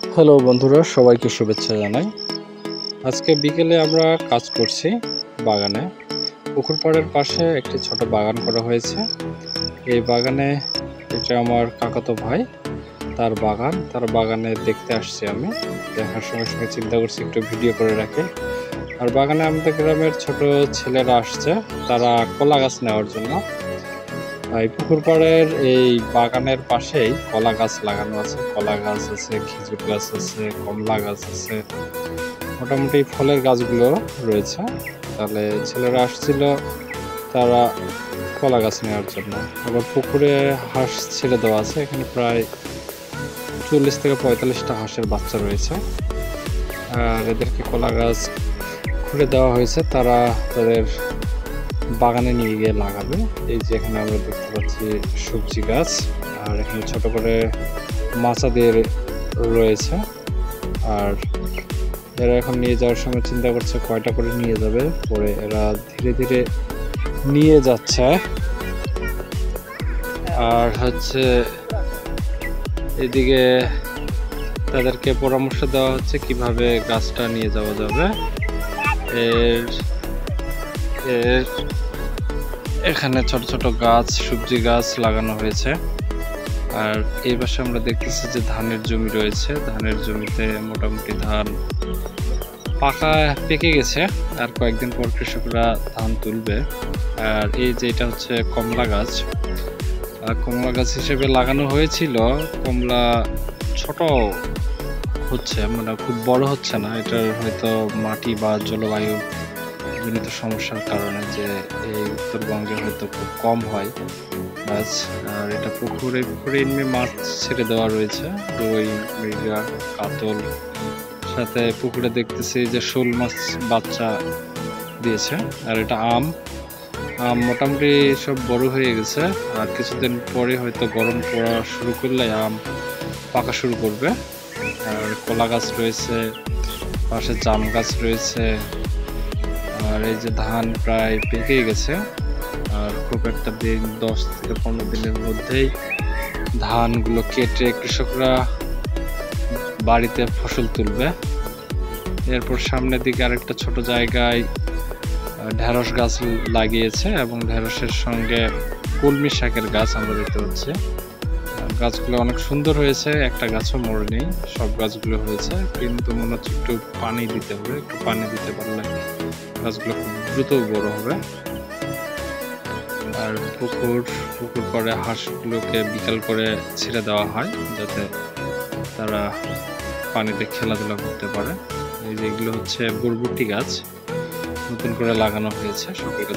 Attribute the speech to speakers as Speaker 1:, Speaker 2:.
Speaker 1: Hello বন্ধুরা, সবাইকে শুভেচ্ছা জানাই। আজকে বিকেলে আমরা কাজ করছি বাগানে। পুকুর পাড়ের পাশে একটি ছোট বাগান করা হয়েছে। এই বাগানে এটা আমার কাকাতো ভাই, তার বাগানে দেখতে আসছি আমি। দেখার সঙ্গে সঙ্গে চিন্তা করছি একটু ভিডিও করে রাখি। আর বাগানে আমাদের গ্রামের ছোট ছেলেরা আসছে, তারা কলা গাছ নেওয়ার জন্য। এই পুকুর পাড়ের এই বাগানের পাশেই কলা গাছ লাগানো আছে। কলা গাছ আছে, খেজুর গাছ আছে, কমলা গাছ আছে, মোটামুটি ফলের গাছগুলো রয়েছে। তাহলে ছেলেরা আসছিল তারা কলা গাছ নেওয়ার জন্য। আবার পুকুরে হাঁস ছেড়ে দেওয়া আছে, এখানে প্রায় 40 থেকে 45টা হাঁসের বাচ্চা রয়েছে। আর এদেরকে কলা গাছ খুলে দেওয়া হয়েছে, তারা তাদের বাগানে নিয়ে গিয়ে লাগাবে। এই যে এখানে আমরা দেখতে পাচ্ছি সবজি গাছ, আর এখানে ছোট করে মাচাদের রয়েছে। আর এরা এখন নিয়ে যাওয়ার সময় চিন্তা করছে কয়টা করে নিয়ে যাবে, পরে এরা ধীরে ধীরে নিয়ে যাচ্ছে। আর এদিকে তাদেরকে পরামর্শ দেওয়া হচ্ছে কিভাবে গাছটা নিয়ে যাওয়া যাবে। এখানে ছোট ছোট গাছ, সবজি গাছ লাগানো হয়েছে। আর এই পাশে আমরা দেখতেছি যে ধানের জমি রয়েছে। ধানের জমিতে মোটামুটি ধান পেকে গেছে, আর কয়েকদিন পর কৃষকরা ধান তুলবে। আর এই যে এটা হচ্ছে কমলা গাছ। কমলা গাছ হিসেবে লাগানো হয়েছিল। কমলা ছোট হচ্ছে, মানে খুব বড় হচ্ছে না। এটার হয়তো মাটি বা জলবায়ু জনিত সমস্যার কারণে, যে এই উত্তরবঙ্গে হয়তো খুব কম হয় গাছ। আর এটা পুকুরে এমনি মাছ ছেড়ে দেওয়া রয়েছে, রুই, মৃগা, কাতল। সাথে পুকুরে দেখতেছি যে শোল মাছ বাচ্চা দিয়েছে। আর এটা আম মোটামুটি সব বড় হয়ে গেছে। আর কিছুদিন পরে হয়তো গরম পড়া শুরু করলে আম পাকা শুরু করবে। আর কলা গাছ রয়েছে, পাশে জাম গাছ রয়েছে। আর এই যে ধান প্রায় পেকেই গেছে। আর খুব একটা দিন 10 থেকে 15 দিনের মধ্যেই ধানগুলো কেটে কৃষকরা বাড়িতে ফসল তুলবে। এরপর সামনের দিকে আরেকটা ছোট জায়গায় ঢেঁড়স গাছ লাগিয়েছে, এবং ঢেঁড়সের সঙ্গে কলমি শাকের গাছ আমরা দেখতে পাচ্ছি। গাছগুলো অনেক সুন্দর হয়েছে, একটা গাছও মরে নেই, সব গাছগুলো হয়েছে। কিন্তু মনে হচ্ছে একটু পানি দিতে হবে, একটু পানি দিতে পারলে গাছগুলো খুব দ্রুত বড় হবে। আর পুকুর করে হাঁসগুলোকে বিকাল করে ছেড়ে দেওয়া হয়, যাতে তারা পানিতে খেলাধুলা করতে পারে। এই যে এগুলো হচ্ছে বরবটি গাছ, নতুন করে লাগানো হয়েছে। সকলকে